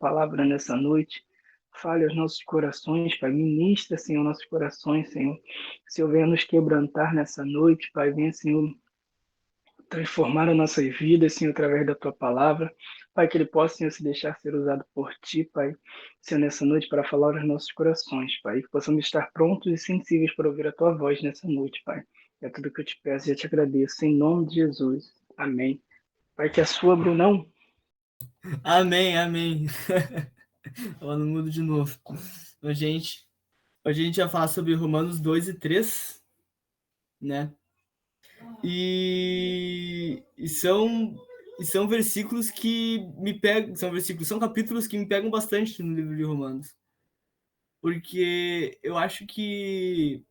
palavra nessa noite. Fale aos nossos corações, Pai. Ministra, Senhor, nossos corações, Senhor. Senhor, venha nos quebrantar nessa noite, Pai. Venha, Senhor, transformar as nossas vidas, Senhor, através da Tua palavra. Pai, que Ele possa, Senhor, se deixar ser usado por Ti, Pai. Senhor, nessa noite, para falar aos nossos corações, Pai. Que possamos estar prontos e sensíveis para ouvir a Tua voz nessa noite, Pai. É tudo que eu te peço e eu te agradeço. Em nome de Jesus. Amém. Pai, que a sua, Brunão. Amém, amém. Ela não muda de novo. Hoje a gente vai falar sobre Romanos 2 e 3, né? E são versículos que me pegam, são capítulos que me pegam bastante no livro de Romanos. Porque eu acho que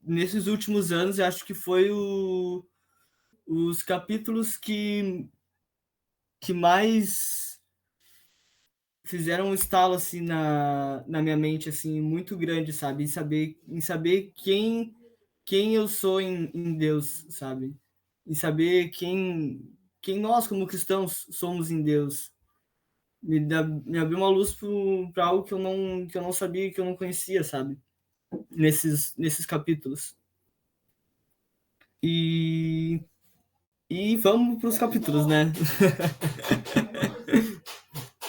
nesses últimos anos, eu acho que foi os capítulos que mais fizeram um estalo assim na minha mente assim muito grande, sabe? Em saber quem eu sou em Deus, sabe? Em saber quem nós como cristãos somos em Deus. Me abriu uma luz para algo que eu não sabia, que eu não conhecia, sabe? Nesses capítulos. E vamos para os capítulos, né?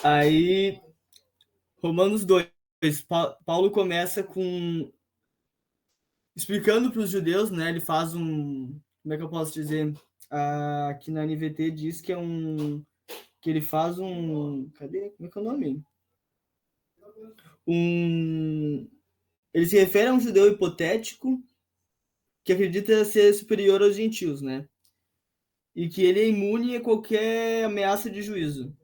Aí Romanos 2, Paulo começa com explicando para os judeus, né? Ele faz como é que eu posso dizer? Aqui na NVT diz que que ele faz cadê? Como é que é o nome? Ele se refere a um judeu hipotético que acredita ser superior aos gentios, né? E que ele é imune a qualquer ameaça de juízo.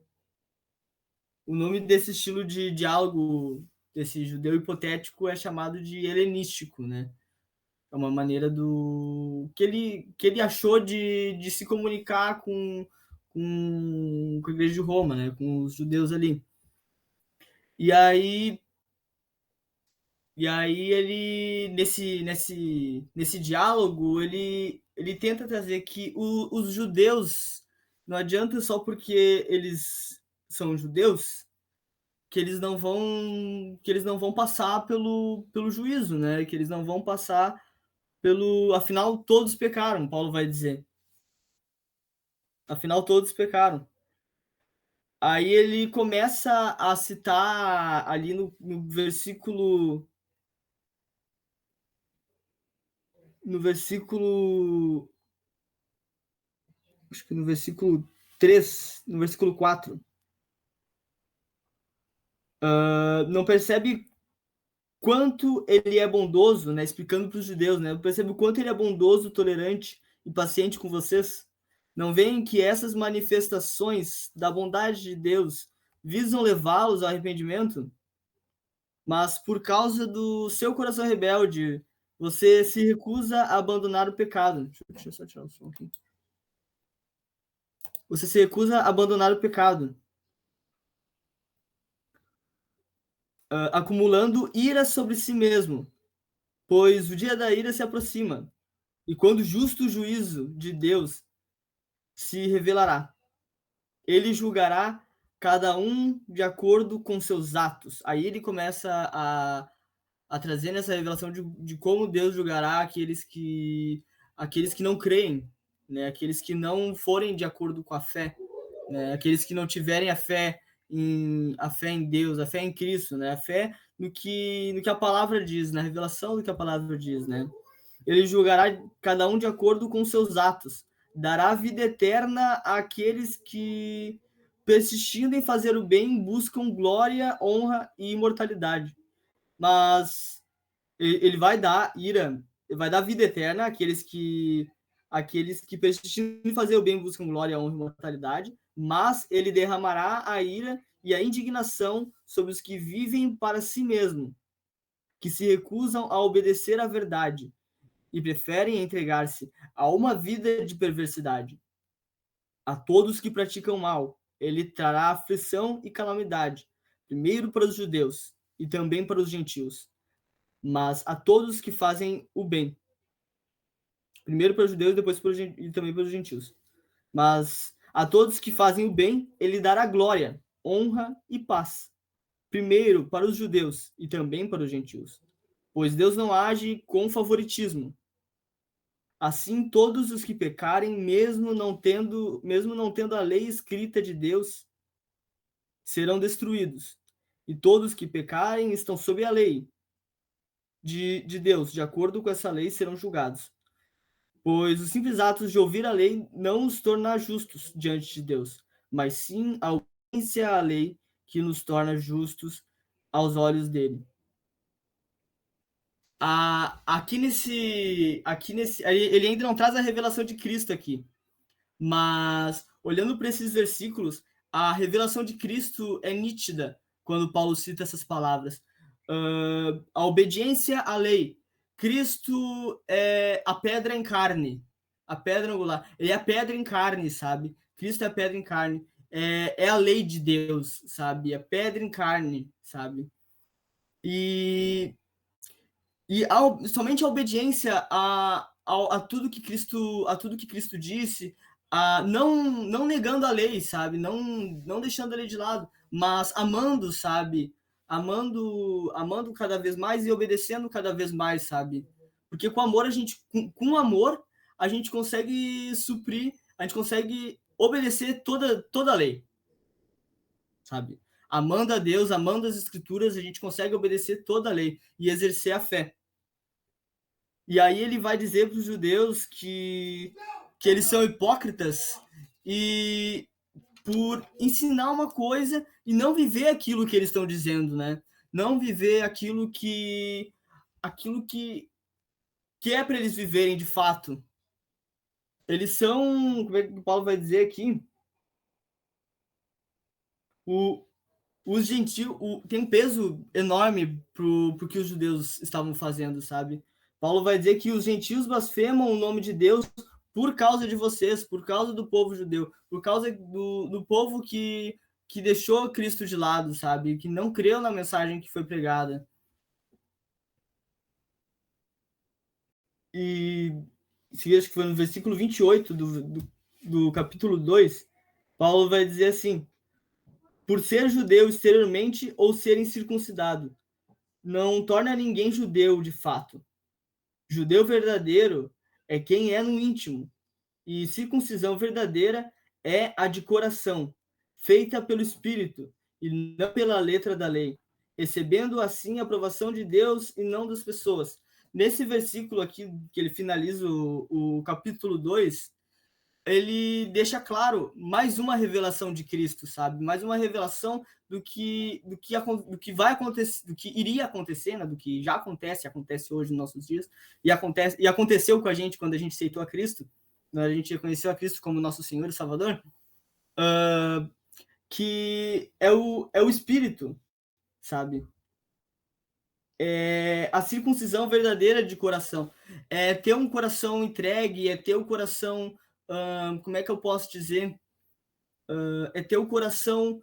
O nome desse estilo de diálogo desse judeu hipotético é chamado de helenístico, né? É uma maneira que ele achou de se comunicar com a igreja de Roma, né? Com os judeus ali. E aí ele nesse diálogo ele tenta trazer que os judeus não adianta só porque eles são judeus que eles não vão passar pelo juízo, né? Que eles não vão passar afinal todos pecaram, Paulo vai dizer. Afinal todos pecaram. Aí ele começa a citar ali no versículo acho que no versículo 3, no versículo 4. Não percebe quanto ele é bondoso, né? Explicando para os judeus, né? Não percebe o quanto ele é bondoso, tolerante e paciente com vocês. Não veem que essas manifestações da bondade de Deus visam levá-los ao arrependimento? Mas por causa do seu coração rebelde, você se recusa a abandonar o pecado. Deixa eu só tirar o som aqui. Você se recusa a abandonar o pecado, acumulando ira sobre si mesmo, pois o dia da ira se aproxima, e quando o justo juízo de Deus se revelará, ele julgará cada um de acordo com seus atos. Aí ele começa a trazer nessa revelação de como Deus julgará aqueles que não creem, né? Aqueles que não forem de acordo com a fé, né? Aqueles que não tiverem a fé em Deus, a fé em Cristo, né? A fé no que a palavra diz, na revelação do que a palavra diz, né? Ele julgará cada um de acordo com seus atos, dará vida eterna àqueles que, persistindo em fazer o bem, buscam glória, honra e imortalidade. Mas ele vai dar ira, ele vai dar vida eterna àqueles que persistindo em fazer o bem buscam glória, honra e imortalidade, mas ele derramará a ira e a indignação sobre os que vivem para si mesmo, que se recusam a obedecer à verdade e preferem entregar-se a uma vida de perversidade. A todos que praticam mal, ele trará aflição e calamidade, primeiro para os judeus e também para os gentios, mas a todos que fazem o bem. Primeiro para os judeus e também para os gentios. Mas a todos que fazem o bem, ele dará glória, honra e paz. Primeiro para os judeus e também para os gentios, pois Deus não age com favoritismo. Assim, todos os que pecarem, mesmo não tendo a lei escrita de Deus, serão destruídos. E todos que pecarem estão sob a lei de Deus, de acordo com essa lei, serão julgados. Pois os simples atos de ouvir a lei não os torna justos diante de Deus, mas sim a obediência à lei que nos torna justos aos olhos dele. Aqui nesse, ele ainda não traz a revelação de Cristo aqui, mas olhando para esses versículos, a revelação de Cristo é nítida quando Paulo cita essas palavras. A obediência à lei. Cristo é a pedra em carne, a pedra angular. Ele é a pedra em carne, sabe? Cristo é a pedra em carne. É a lei de Deus, sabe? A pedra em carne, sabe? E somente a obediência a tudo que Cristo disse, não negando a lei, sabe? Não deixando a lei de lado, mas amando, sabe? Amando cada vez mais e obedecendo cada vez mais, sabe? Porque com amor com amor a gente consegue suprir, a gente consegue obedecer toda a lei, sabe? Amando a Deus, amando as escrituras, a gente consegue obedecer toda a lei e exercer a fé. E aí ele vai dizer para os judeus que eles são hipócritas e por ensinar uma coisa e não viver aquilo que eles estão dizendo, né? Não viver aquilo que é para eles viverem de fato. Eles são, como é que o Paulo vai dizer aqui? Os gentios tem um peso enorme pro que os judeus estavam fazendo, sabe? Paulo vai dizer que os gentios blasfemam o nome de Deus por causa de vocês, por causa do povo judeu, por causa do povo que deixou Cristo de lado, sabe? Que não creu na mensagem que foi pregada. E acho que foi no versículo 28 do capítulo 2, Paulo vai dizer assim: por ser judeu exteriormente ou ser incircuncidado, não torna ninguém judeu de fato. Judeu verdadeiro é quem é no íntimo, e circuncisão verdadeira é a de coração, feita pelo Espírito e não pela letra da lei, recebendo assim a aprovação de Deus e não das pessoas. Nesse versículo aqui, que ele finaliza o capítulo 2, ele deixa claro mais uma revelação de Cristo, sabe? Mais uma revelação do que vai acontecer, do que iria acontecer, né? Do que já acontece hoje nos nossos dias, e aconteceu com a gente quando a gente aceitou a Cristo, né? A gente reconheceu a Cristo como nosso Senhor e Salvador, que é o Espírito, sabe? É a circuncisão verdadeira de coração, é ter um coração entregue, é ter o coração, como é que eu posso dizer, é ter o coração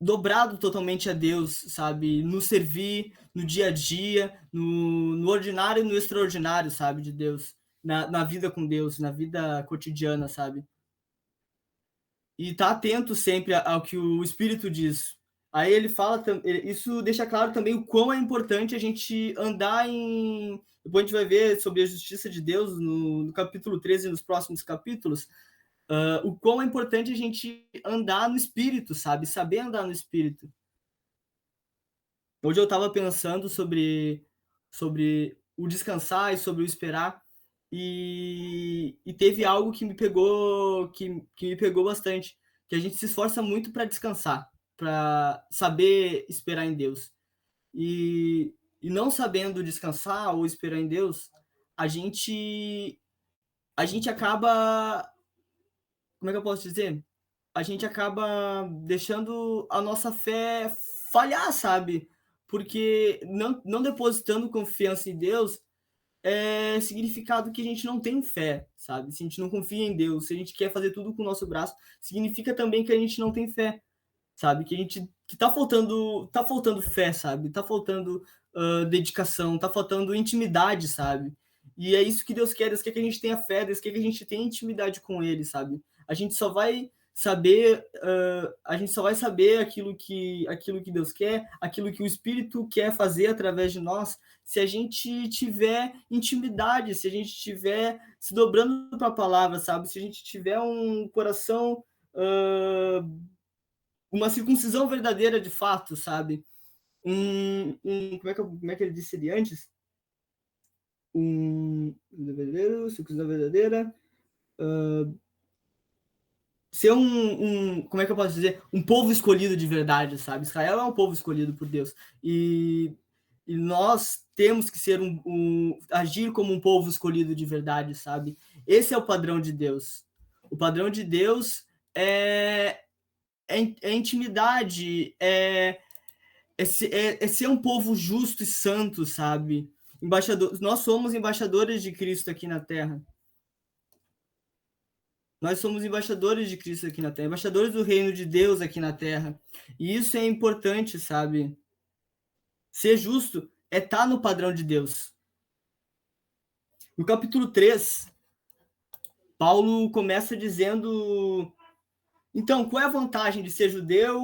dobrado totalmente a Deus, sabe, no servir, no dia a dia, no ordinário e no extraordinário, sabe, de Deus, na vida com Deus, na vida cotidiana, sabe, e tá atento sempre ao que o Espírito diz. Aí ele fala, isso deixa claro também o quão é importante a gente andar em... Depois a gente vai ver sobre a justiça de Deus no capítulo 13 e nos próximos capítulos, o quão é importante a gente andar no Espírito, sabe? Saber andar no Espírito. Hoje eu estava pensando sobre o descansar e sobre o esperar, e teve algo que me pegou, que me pegou bastante, que a gente se esforça muito para descansar, para saber esperar em Deus. E não sabendo descansar ou esperar em Deus, a gente acaba, como é que eu posso dizer? A gente acaba deixando a nossa fé falhar, sabe? Porque não depositando confiança em Deus é significado que a gente não tem fé, sabe? Se a gente não confia em Deus, se a gente quer fazer tudo com o nosso braço, significa também que a gente não tem fé, sabe? Que tá faltando fé, sabe? Tá faltando dedicação, tá faltando intimidade, sabe? E é isso que Deus quer que a gente tenha fé, Deus quer que a gente tenha intimidade com Ele, sabe? A gente só vai saber, a gente só vai saber aquilo que Deus quer, aquilo que o Espírito quer fazer através de nós, se a gente tiver intimidade, se a gente tiver se dobrando para a palavra, sabe? Se a gente tiver um coração, uma circuncisão verdadeira de fato, sabe? Como é que ele disse ali antes? Circuncisão verdadeira, ser como é que eu posso dizer? Um povo escolhido de verdade, sabe? Israel é um povo escolhido por Deus. E nós temos que ser agir como um povo escolhido de verdade, sabe? Esse é o padrão de Deus. O padrão de Deus é intimidade, é ser um povo justo e santo, sabe? Nós somos embaixadores de Cristo aqui na Terra. Nós somos embaixadores de Cristo aqui na Terra, embaixadores do reino de Deus aqui na Terra. E isso é importante, sabe? Ser justo é estar no padrão de Deus. No capítulo 3, Paulo começa dizendo: então, qual é a vantagem de ser judeu?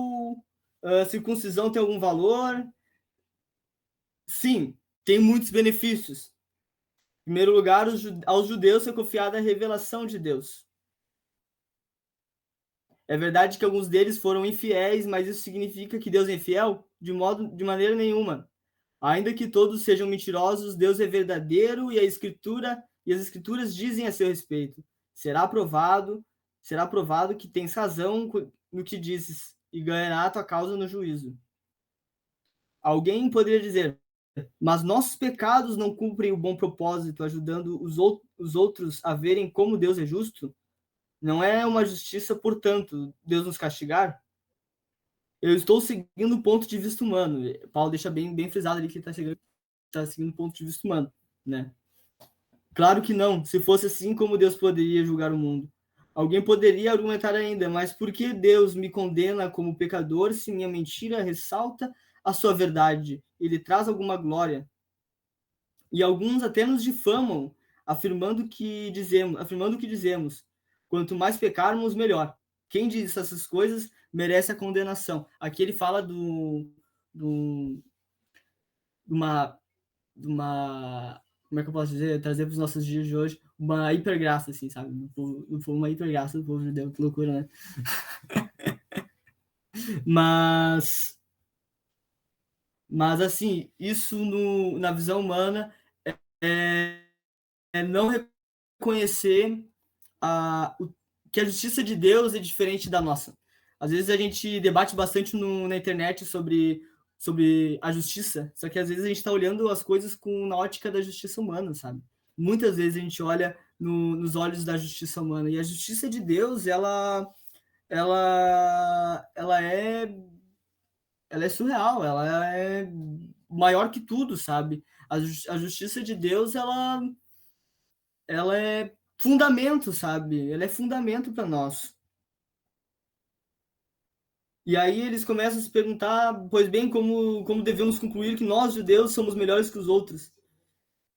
A circuncisão tem algum valor? Sim, tem muitos benefícios. Em primeiro lugar, aos judeus é confiada a revelação de Deus. É verdade que alguns deles foram infiéis, mas isso significa que Deus é infiel? De maneira nenhuma. Ainda que todos sejam mentirosos, Deus é verdadeiro e as escrituras dizem a seu respeito. Será provado que tens razão no que dizes e ganhará a tua causa no juízo. Alguém poderia dizer: mas nossos pecados não cumprem o bom propósito, ajudando os outros a verem como Deus é justo? Não é uma justiça, portanto, Deus nos castigar? Eu estou seguindo o ponto de vista humano. Paulo deixa bem frisado ali que ele está seguindo o ponto de vista humano, né? Claro que não. Se fosse assim, como Deus poderia julgar o mundo? Alguém poderia argumentar ainda, mas por que Deus me condena como pecador se minha mentira ressalta a sua verdade? Ele traz alguma glória. E alguns até nos difamam, afirmando que dizemos, quanto mais pecarmos, melhor. Quem diz essas coisas merece a condenação. Aqui ele fala de uma como é que eu posso dizer, trazer para os nossos dias de hoje, uma hipergraça, assim, sabe? Uma hipergraça do povo judeu, que loucura, né? Mas assim, isso na visão humana é não reconhecer que a justiça de Deus é diferente da nossa. Às vezes a gente debate bastante na internet sobre a justiça, só que às vezes a gente está olhando as coisas na ótica da justiça humana, sabe? Muitas vezes a gente olha nos olhos da justiça humana, e a justiça de Deus, ela é surreal, ela é maior que tudo, sabe? A justiça de Deus, ela é fundamento, sabe? Ela é fundamento para nós. E aí eles começam a se perguntar, pois bem, como devemos concluir que nós, judeus, somos melhores que os outros?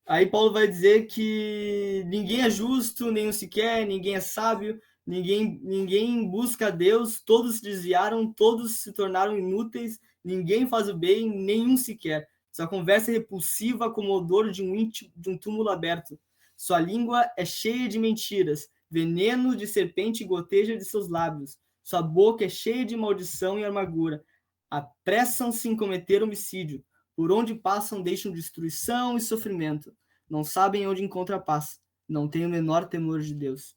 Aí Paulo vai dizer que ninguém é justo, nenhum sequer, ninguém é sábio, ninguém busca a Deus, todos se desviaram, todos se tornaram inúteis, ninguém faz o bem, nenhum sequer. Sua conversa é repulsiva como o odor de um túmulo aberto. Sua língua é cheia de mentiras, veneno de serpente goteja de seus lábios. Sua boca é cheia de maldição e amargura. Apressam-se em cometer homicídio. Por onde passam, deixam destruição e sofrimento. Não sabem onde encontra a paz. Não têm o menor temor de Deus.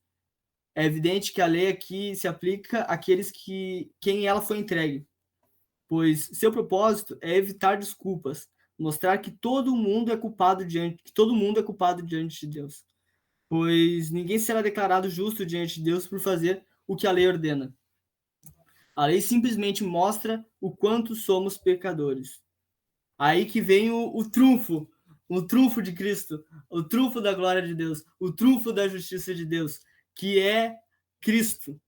É evidente que a lei aqui se aplica àqueles quem ela foi entregue, pois seu propósito é evitar desculpas, mostrar que todo mundo é culpado diante de Deus, pois ninguém será declarado justo diante de Deus por fazer o que a lei ordena. A lei simplesmente mostra o quanto somos pecadores. Aí que vem o trunfo de Cristo, o trunfo da glória de Deus, o trunfo da justiça de Deus, que é Cristo,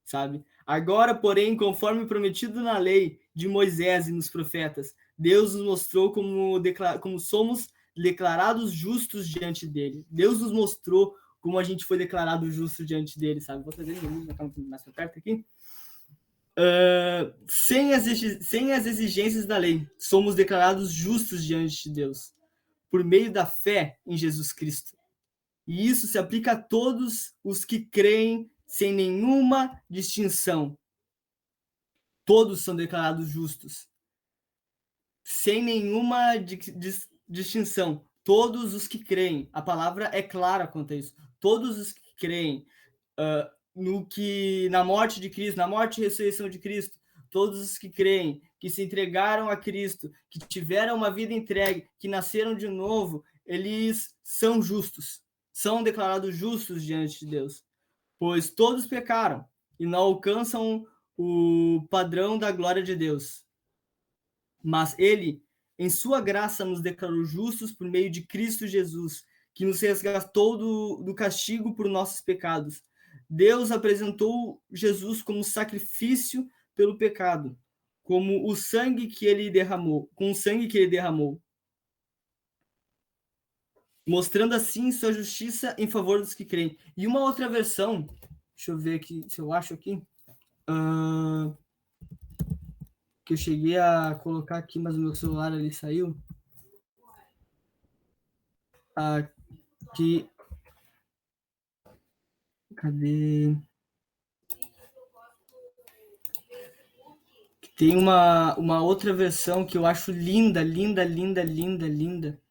sabe? Agora, porém, conforme prometido na lei de Moisés e nos profetas, Deus nos mostrou como somos declarados justos diante dele. Deus nos mostrou como a gente foi declarado justo diante dele, sabe? Vou trazer mais para perto aqui. sem as exigências da lei, somos declarados justos diante de Deus, por meio da fé em Jesus Cristo. E isso se aplica a todos os que creem sem nenhuma distinção. Todos são declarados justos, sem nenhuma distinção. Todos os que creem. A palavra é clara quanto a isso. Todos os que creem na morte de Cristo, na morte e ressurreição de Cristo, todos os que creem, que se entregaram a Cristo, que tiveram uma vida entregue, que nasceram de novo, eles são justos, são declarados justos diante de Deus, pois todos pecaram e não alcançam o padrão da glória de Deus. Mas ele, em sua graça, nos declarou justos por meio de Cristo Jesus, que nos resgatou do castigo por nossos pecados. Deus apresentou Jesus como sacrifício pelo pecado, como o sangue que ele derramou, com o sangue que ele derramou, mostrando assim sua justiça em favor dos que creem. E uma outra versão, deixa eu ver aqui, se eu acho aqui, que eu cheguei a colocar aqui, mas o meu celular ali saiu. Aqui. Cadê? Tem uma outra versão que eu acho linda, linda, linda, linda, linda.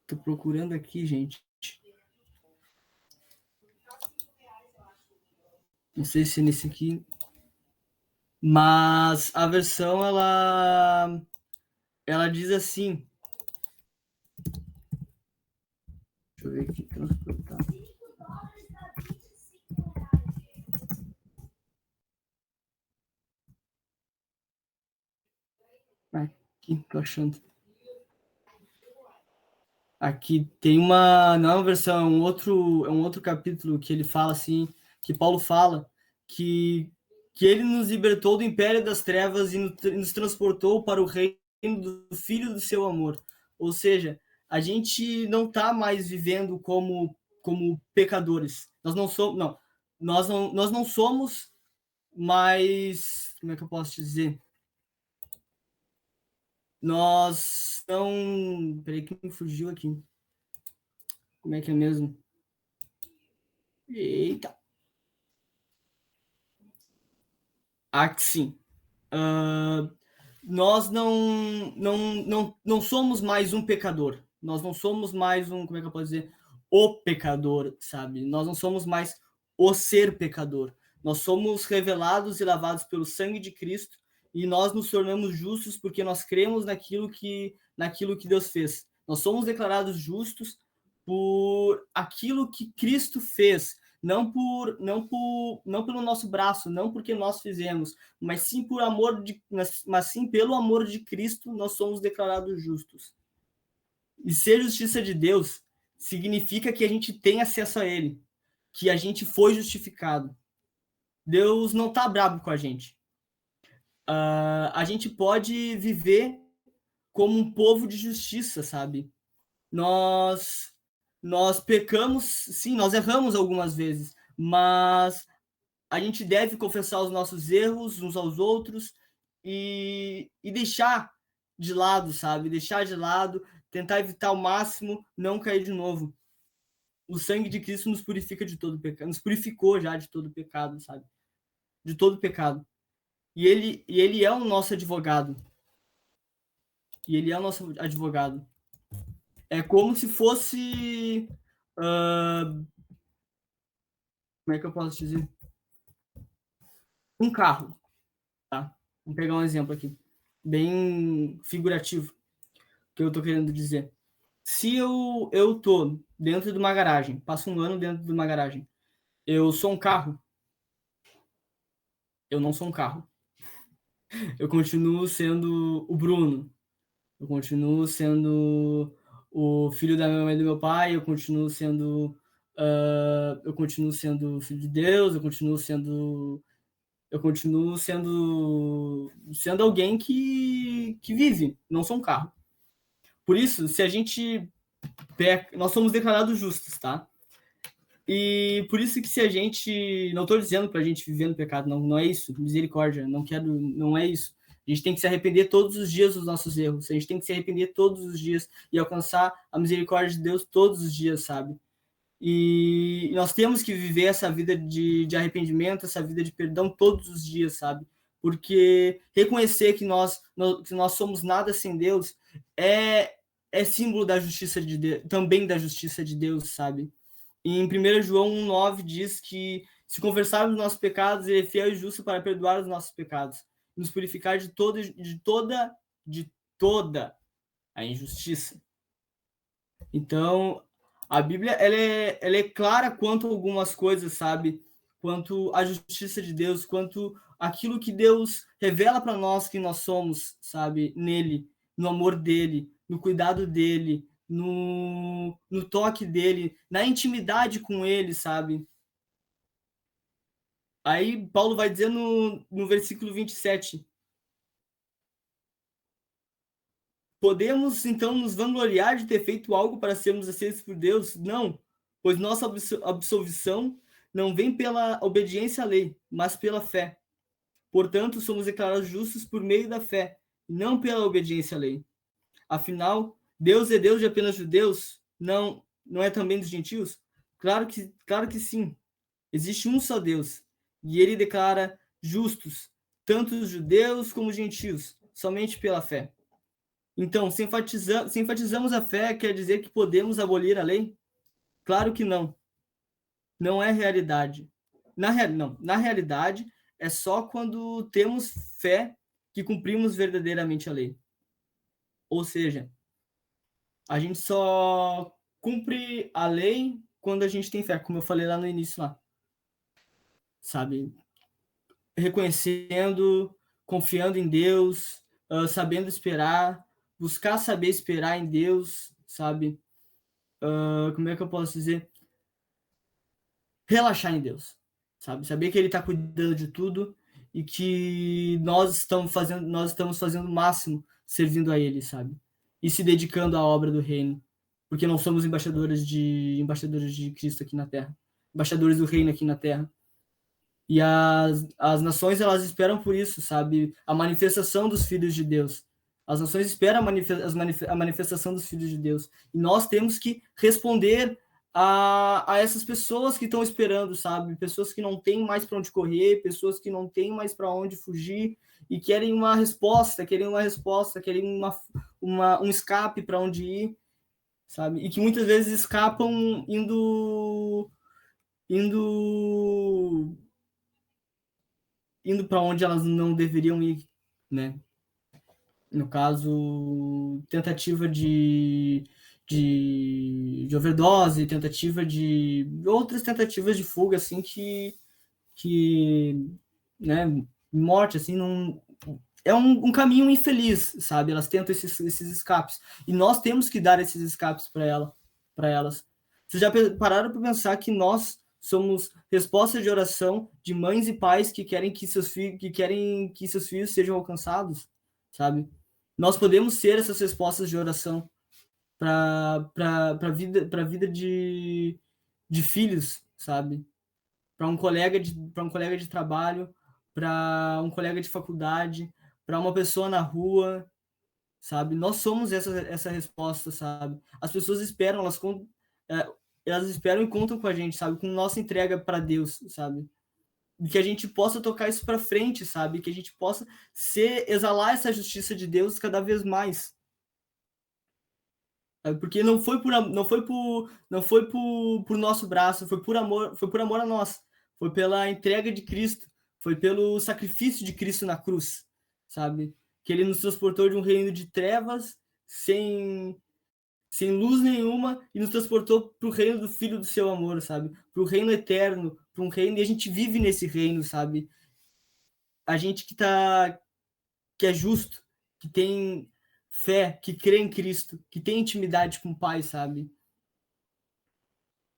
Tô procurando aqui, gente. Não sei se é nesse aqui. Mas a versão, ela diz assim. Deixa eu ver aqui. Transportar. Aqui, tô achando. Aqui tem uma... Não é uma versão, é um outro capítulo que ele fala assim, que Paulo fala, que ele nos libertou do império das trevas e nos transportou para o reino do Filho do seu amor. Ou seja, a gente não está mais vivendo como pecadores. Nós não somos mais... Como é que eu posso dizer? Nós não... Peraí que me fugiu aqui. Como é que é mesmo? Eita. Aqui sim. Nós não somos mais um pecador. Nós não somos mais um, como é que eu posso dizer? O pecador, sabe? Nós não somos mais o ser pecador. Nós somos revelados e lavados pelo sangue de Cristo e nós nos tornamos justos porque nós cremos naquilo que Deus fez. Nós somos declarados justos por aquilo que Cristo fez, não pelo nosso braço, não porque nós fizemos, mas sim pelo amor de Cristo nós somos declarados justos. E ser justiça de Deus significa que a gente tem acesso a Ele, que a gente foi justificado. Deus não está bravo com a gente. A gente pode viver como um povo de justiça, sabe? Nós pecamos, sim, nós erramos algumas vezes, mas a gente deve confessar os nossos erros uns aos outros e deixar de lado, sabe? Deixar de lado, tentar evitar ao máximo não cair de novo. O sangue de Cristo nos purifica de todo pecado, nos purificou já de todo pecado, sabe? De todo pecado. E ele é o nosso advogado. E ele é o nosso advogado. É como se fosse... como é que eu posso dizer? Um carro, tá? Vamos pegar um exemplo aqui, bem figurativo, que eu tô querendo dizer. Se eu tô dentro de uma garagem, passo um ano dentro de uma garagem, eu sou um carro? Eu não sou um carro. Eu continuo sendo o Bruno. Eu continuo sendo o filho da minha mãe e do meu pai, eu continuo sendo filho de Deus, eu continuo sendo alguém que vive, não sou um carro. Por isso, se a gente peca, nós somos declarados justos, tá? E por isso que se a gente... Não estou dizendo para a gente viver no pecado, não é isso. Misericórdia, não é isso. A gente tem que se arrepender todos os dias dos nossos erros. A gente tem que se arrepender todos os dias e alcançar a misericórdia de Deus todos os dias, sabe? E nós temos que viver essa vida de arrependimento, essa vida de perdão todos os dias, sabe? Porque reconhecer que nós somos nada sem Deus é símbolo da justiça de Deus, também da justiça de Deus, sabe? E em 1 João 1,9 diz que se confessarmos os nossos pecados, ele é fiel e justo para perdoar os nossos pecados, e nos purificar de toda a injustiça. Então, a Bíblia ela é clara quanto a algumas coisas, sabe? Quanto à justiça de Deus, quanto aquilo que Deus revela para nós que nós somos, sabe? Nele, no amor dele, no cuidado dele, no toque dele, na intimidade com ele, sabe? Aí Paulo vai dizer no versículo 27: podemos, então, nos vangloriar de ter feito algo para sermos aceitos por Deus? Não, pois nossa absolvição não vem pela obediência à lei, mas pela fé. Portanto, somos declarados justos por meio da fé, não pela obediência à lei. Afinal, Deus é Deus de apenas judeus? Não é também dos gentios? Claro que sim. Existe um só Deus, e ele declara justos, tanto os judeus como os gentios, somente pela fé. Então, se enfatizamos a fé, quer dizer que podemos abolir a lei? Claro que não. Não é realidade. Na realidade, é só quando temos fé que cumprimos verdadeiramente a lei. Ou seja, a gente só cumpre a lei quando a gente tem fé, como eu falei lá no início lá. Sabe? Reconhecendo, confiando em Deus, sabendo esperar, buscar saber esperar em Deus, sabe? Como é que eu posso dizer? Relaxar em Deus, sabe? Saber que ele está cuidando de tudo e que nós estamos fazendo o máximo servindo a ele, sabe? E se dedicando à obra do reino, porque não somos embaixadores de Cristo aqui na Terra, embaixadores do reino aqui na Terra. E as nações, elas esperam por isso, sabe? A manifestação dos filhos de Deus. As nações esperam a manifestação dos filhos de Deus. E nós temos que responder a essas pessoas que estão esperando, sabe? Pessoas que não têm mais para onde correr, pessoas que não têm mais para onde fugir e querem uma resposta, querem um escape para onde ir, sabe? E que muitas vezes escapam indo para onde elas não deveriam ir, né? No caso, tentativa de overdose, tentativa de outras tentativas de fuga, assim, que né, morte, assim, não é um caminho infeliz, sabe? Elas tentam esses escapes e nós temos que dar esses escapes para elas. Vocês já pararam para pensar que nós somos respostas de oração de mães e pais que querem que seus filhos sejam alcançados, sabe? Nós podemos ser essas respostas de oração para a vida de filhos, sabe? Para um colega de trabalho, para um colega de faculdade, para uma pessoa na rua, sabe? Nós somos essa resposta, sabe? As pessoas esperam, elas esperam e contam com a gente, sabe? Com nossa entrega para Deus, sabe? E que a gente possa tocar isso para frente, sabe? Que a gente possa exalar essa justiça de Deus cada vez mais. Porque não foi por nosso braço, foi por amor a nós. Foi pela entrega de Cristo, foi pelo sacrifício de Cristo na cruz, sabe? Que ele nos transportou de um reino de trevas, sem luz nenhuma, e nos transportou para o reino do Filho do seu amor, sabe? Para o reino eterno, para um reino, e a gente vive nesse reino, sabe? A gente que é justo, que tem fé, que crê em Cristo, que tem intimidade com o Pai, sabe?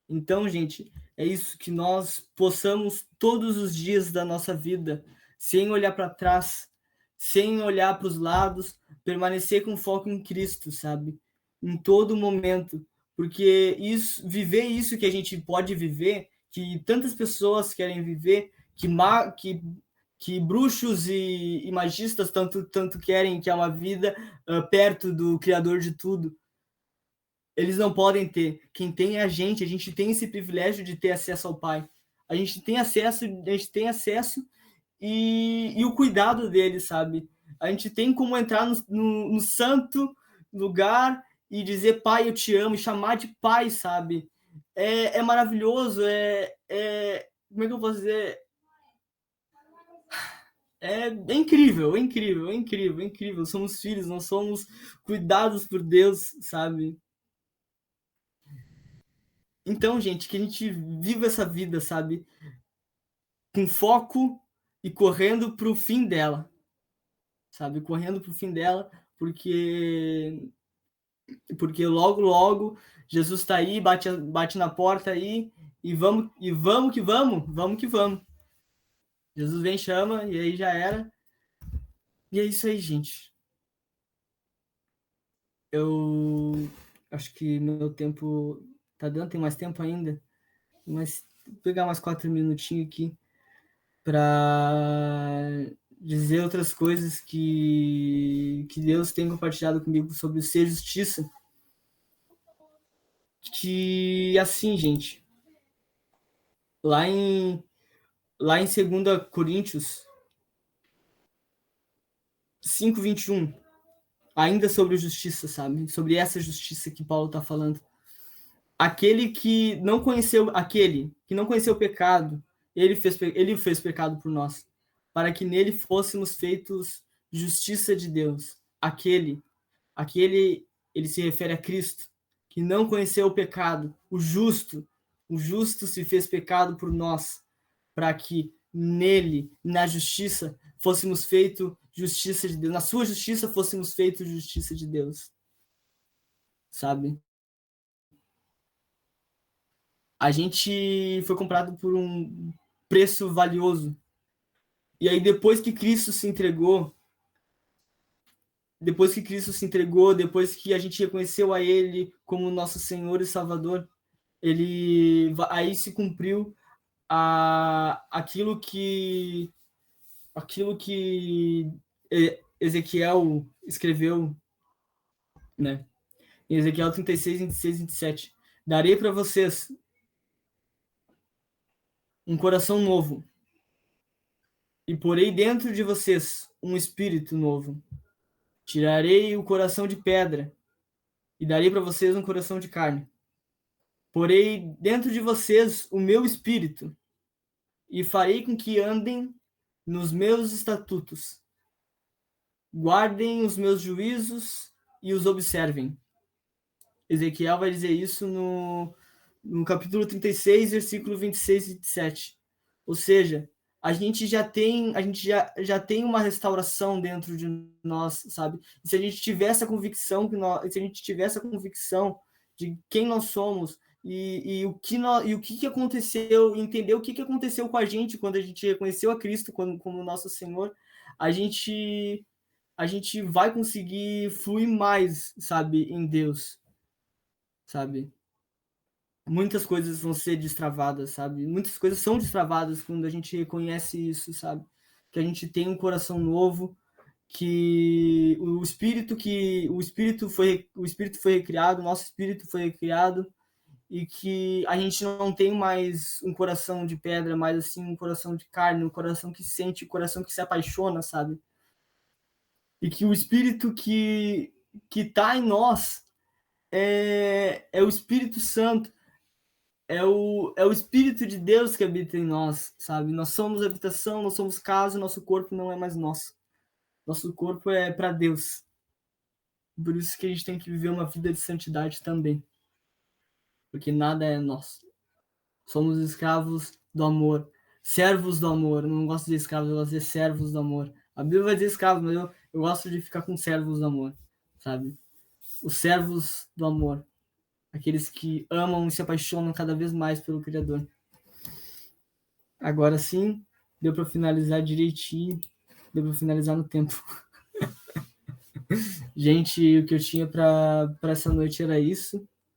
Então, gente, é isso, que nós possamos todos os dias da nossa vida, sem olhar para trás, sem olhar para os lados, permanecer com foco em Cristo, sabe? Em todo momento, porque viver isso que a gente pode viver, que tantas pessoas querem viver, que bruxos e magistas tanto querem, que é uma vida perto do Criador de tudo, eles não podem ter. Quem tem é a gente tem esse privilégio de ter acesso ao Pai. A gente tem acesso e o cuidado dele, sabe? A gente tem como entrar no santo lugar e dizer, Pai, eu te amo, e chamar de Pai, sabe? É maravilhoso, como é que eu posso dizer? É incrível, é incrível, é incrível, é incrível. Somos filhos, nós somos cuidados por Deus, sabe? Então, gente, que a gente viva essa vida, sabe? Com foco e correndo pro fim dela, sabe? Correndo pro fim dela, porque logo, logo Jesus está aí, bate na porta aí, e vamos que vamos. Jesus vem, chama, e aí já era. E é isso aí, gente. Eu acho que meu tempo tá dando, tem mais tempo ainda, mas vou pegar mais 4 minutinhos aqui para dizer outras coisas que Deus tem compartilhado comigo sobre o ser justiça. Que assim, gente, lá em 2 Coríntios 5:21, ainda sobre justiça, sabe? Sobre essa justiça que Paulo está falando. Aquele que não conheceu o pecado, ele fez pecado por nós, para que nele fôssemos feitos justiça de Deus. Aquele, ele se refere a Cristo, que não conheceu o pecado, o justo se fez pecado por nós, para que nele, na justiça, fôssemos feitos justiça de Deus, na sua justiça fôssemos feitos justiça de Deus, sabe? A gente foi comprado por um preço valioso. E aí depois que Cristo se entregou, depois que a gente reconheceu a Ele como nosso Senhor e Salvador, aí se cumpriu aquilo que Ezequiel escreveu, né? Em Ezequiel 36, 26 e 27. Darei para vocês um coração novo e porei dentro de vocês um espírito novo. Tirarei o coração de pedra e darei para vocês um coração de carne. Porei dentro de vocês o meu espírito e farei com que andem nos meus estatutos, guardem os meus juízos e os observem. Ezequiel vai dizer isso no capítulo 36, versículo 26 e 27. Ou seja, a gente já tem uma restauração dentro de nós, sabe? E se a gente tiver essa convicção de quem nós somos e o que aconteceu, entender o que aconteceu com a gente quando a gente reconheceu a Cristo como nosso Senhor, a gente vai conseguir fluir mais, sabe, em Deus, sabe? Muitas coisas vão ser destravadas, sabe? Muitas coisas são destravadas quando a gente reconhece isso, sabe? Que a gente tem um coração novo, que o espírito foi recriado, o nosso espírito foi recriado e que a gente não tem mais um coração de pedra, mas assim um coração de carne, um coração que sente, um coração que se apaixona, sabe? E que o espírito que tá em nós é o Espírito Santo. É o Espírito de Deus que habita em nós, sabe? Nós somos habitação, nós somos casa, nosso corpo não é mais nosso. Nosso corpo é para Deus. Por isso que a gente tem que viver uma vida de santidade também. Porque nada é nosso. Somos escravos do amor. Servos do amor. Eu não gosto de escravos, eu gosto de servos do amor. A Bíblia vai dizer escravos, mas eu gosto de ficar com servos do amor, sabe? Os servos do amor. Aqueles que amam e se apaixonam cada vez mais pelo Criador. Agora sim, deu para finalizar direitinho, deu para finalizar no tempo. Gente, o que eu tinha para essa noite era isso.